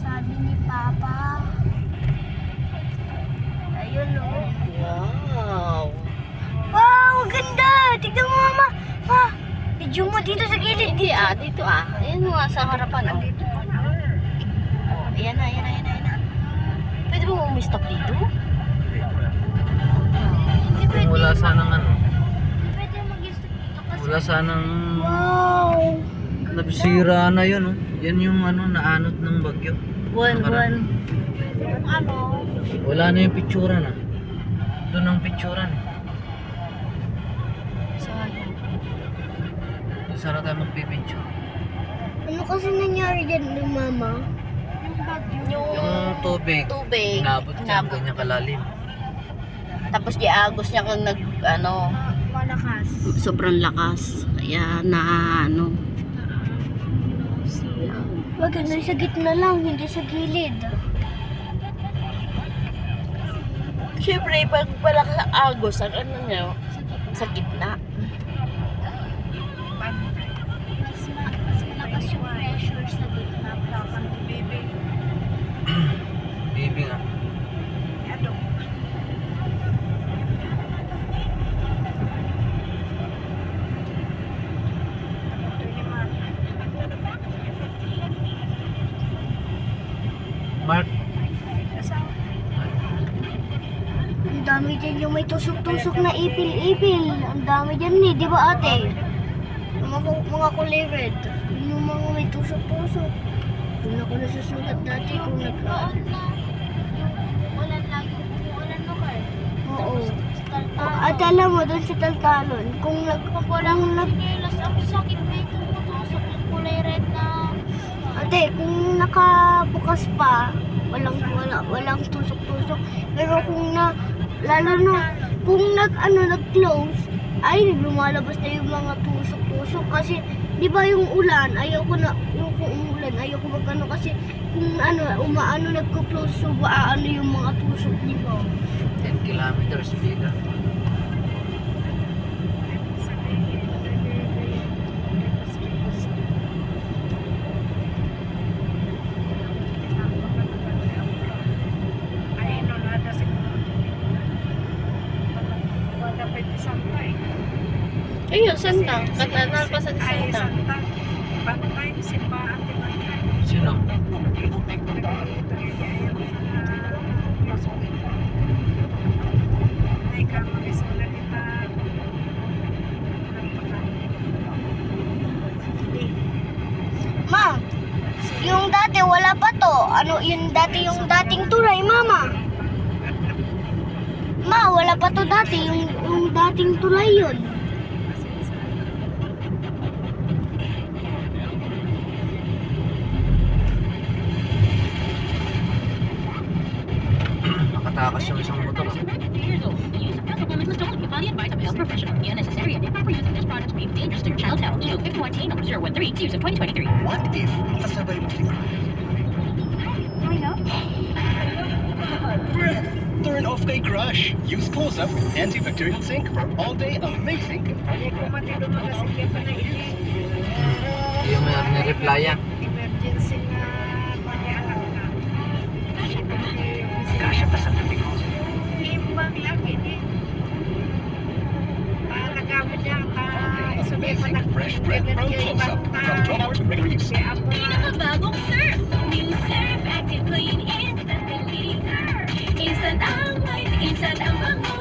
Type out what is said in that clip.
Sabi ni Papa. Ayun o. Wow. Wow, ganda! Tignan mo, Mama. Ma, video mo dito sa gilid. Hindi dito Ayan mo sa harapan oh. Ayan na. Pwede mo umistop dito? Hindi pwede. Wala sanang ano. Hindi pwede mag-stop dito kasi. Wala sanang Wow! nabisira na yun. Oh. Yan yung ano, naanot ng bagyo. Buwan. Yung ano? Wala na yung pictura na. Doon ang pictura na. Sana tayo magpipicture. Ano kasi nangyari dyan ng Mama? Yung bagyo. Yung tubig. Inabot niya ang ganyan kalalim. Tapos giagos niya kung Malakas. sobrang lakas. Kaya Wag na sa gitna lang, hindi sa gilid. Siyempre, pag malakas ang agos, sa gitna. Mas malakas yung pressure sa gitna. Baby nga. Mark. Ang dami dyan yung may tusok-tusok na ipil-ipil. Ang dami dyan di ba ate? Yung mga kulay red. Yung mga may tusok-tusok. Doon ako nasusugat dati kung ulan no kay. Oo. At alam mo, doon sa Taltalon, kung sinelas, ang sakit may tumutusok yung kulay red na. Ate, kung nakabukas pa, walang tusok-tusok. Pero kung kung nag-close, ay lumalabas na yung mga tusok-tusok. Kasi, di ba yung ulan, ayoko magano kasi kung nagko-close, so yung mga tusok, di ba? 10 kilometers bigger. Ayun, Santa. Katanal pa sa Santa. Sino? Ma, yung dati wala pa to. Yung dating tulay, Mama. Ma, wala pa to dati. Yung dating tulay yun. Nakatakas yung isang motor. What if kasabay mo si Turn off kay Crush. Use close-up with antibacterial zinc for all-day amazing. Yung may nireplyan. Emergency na Kasya pa sa tabi ko. Imbang laki din. Talaga mo niya Amazing fresh breath from close-up. From 12 hours with regular use. Pinakabagong surf! New Surf Active Clean Instant Deleting Surf! Instant ang light, instant ang bango!